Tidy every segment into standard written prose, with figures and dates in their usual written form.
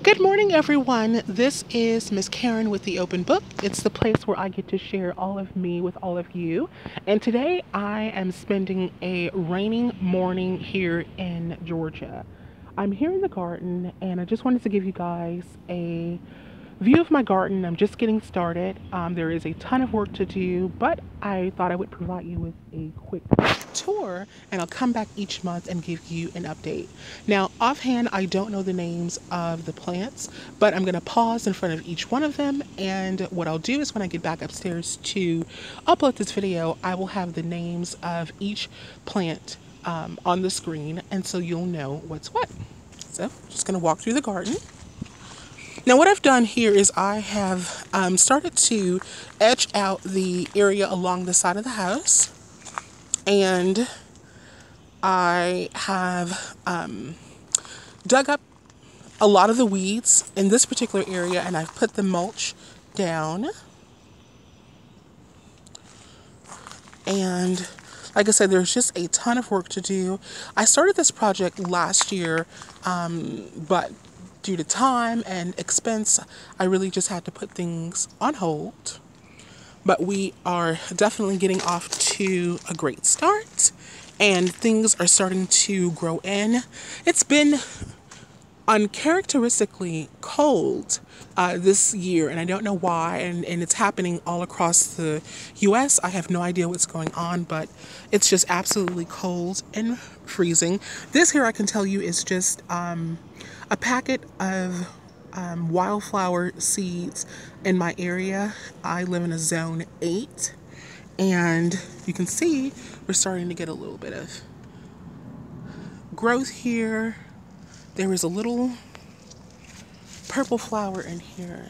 Good morning, everyone. This is Miss Karen with the Open Book. It's the place where I get to share all of me with all of you. And today I am spending a raining morning here in Georgia. I'm here in the garden and I just wanted to give you guys a view of my garden. I'm just getting started. There is a ton of work to do, but I thought I would provide you with a quick tour and I'll come back each month and give you an update. Now, offhand, I don't know the names of the plants, but I'm going to pause in front of each one of them, and what I'll do is when I get back upstairs to upload this video, I will have the names of each plant on the screen, and so you'll know what's what. So, just going to walk through the garden. Now what I've done here is I have started to etch out the area along the side of the house, and I have dug up a lot of the weeds in this particular area, and I've put the mulch down. And like I said, there's just a ton of work to do. I started this project last year, but due to time and expense, I really just had to put things on hold. But we are definitely getting off to a great start, and things are starting to grow in. It's been uncharacteristically cold this year, and I don't know why, and it's happening all across the US. I have no idea what's going on, but it's just absolutely cold and freezing. This here, I can tell you, is just a packet of wildflower seeds in my area. I live in a zone 8, and you can see we're starting to get a little bit of growth here. There is a little purple flower in here.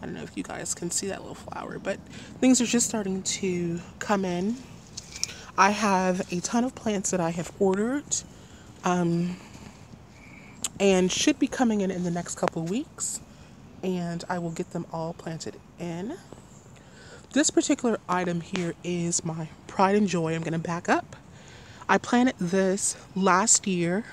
I don't know if you guys can see that little flower, but things are just starting to come in. I have a ton of plants that I have ordered and should be coming in the next couple of weeks, and I will get them all planted in. This particular item here is my pride and joy. I'm going to back up. I planted this last year,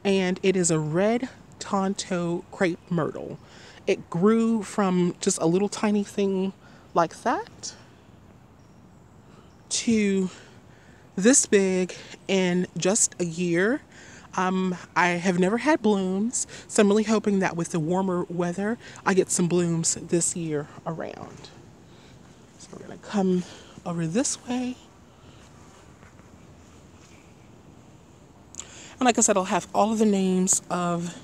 and it is a red Tonto Crape Myrtle. It grew from just a little tiny thing like that to this big in just a year. I have never had blooms, so I'm really hoping that with the warmer weather, I get some blooms this year around. So we're going to come over this way. And like I said, I'll have all of the names of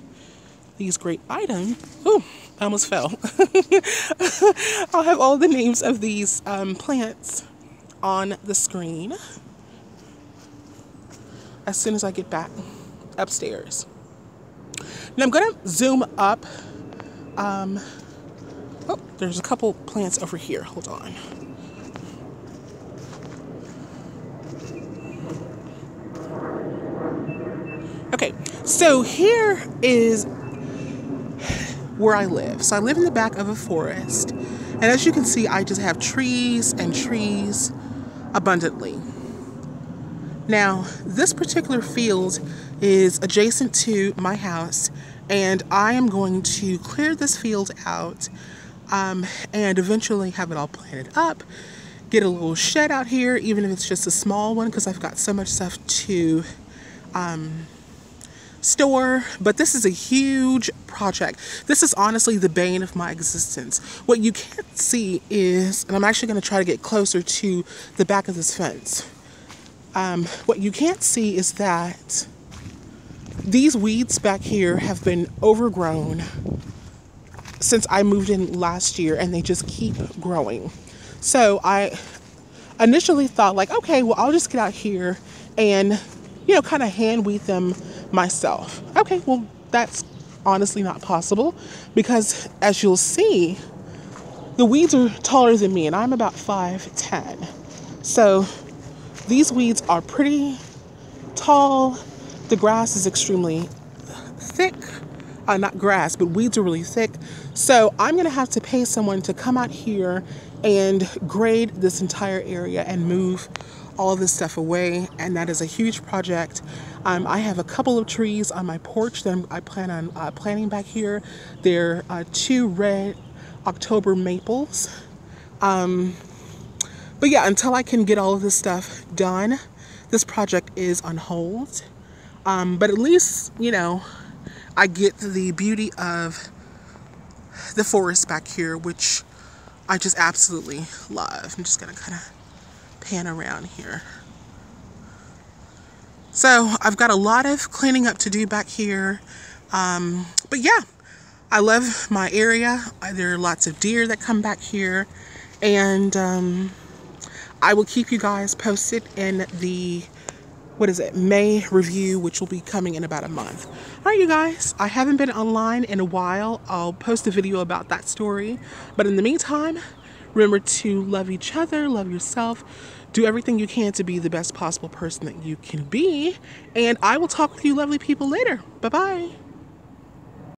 these great items. Ooh, I almost fell. I'll have all the names of these plants on the screen as soon as I get back upstairs. Now I'm going to zoom up. Oh, there's a couple plants over here. Hold on. Okay, so here is where I live. So I live in the back of a forest, and as you can see, I just have trees and trees abundantly. Now, this particular field is adjacent to my house, and I am going to clear this field out and eventually have it all planted up, get a little shed out here, even if it's just a small one, because I've got so much stuff to store. But this is a huge project. This is honestly the bane of my existence. What you can't see is, and I'm actually going to try to get closer to the back of this fence. What you can't see is that these weeds back here have been overgrown since I moved in last year, and they just keep growing. So I initially thought, like, okay, well, I'll just get out here and, you know, kind of hand weed them myself. Okay, well, that's honestly not possible, because as you'll see, the weeds are taller than me, and I'm about 5'10". So these weeds are pretty tall. The grass is extremely thick. Not grass, but weeds are really thick. So I'm going to have to pay someone to come out here and grade this entire area and move all of this stuff away, and that is a huge project. I have a couple of trees on my porch that I plan on planting back here. They're 2 red October maples. But yeah, until I can get all of this stuff done, this project is on hold. But at least, you know, I get the beauty of the forest back here, which I just absolutely love. I'm just gonna kind of pan around here. So I've got a lot of cleaning up to do back here. But yeah, I love my area. There are lots of deer that come back here, and I will keep you guys posted in the, what is it, May review, which will be coming in about a month. All right, you guys, I haven't been online in a while. I'll post a video about that story. But in the meantime, remember to love each other, love yourself, do everything you can to be the best possible person that you can be. And I will talk with you lovely people later. Bye-bye.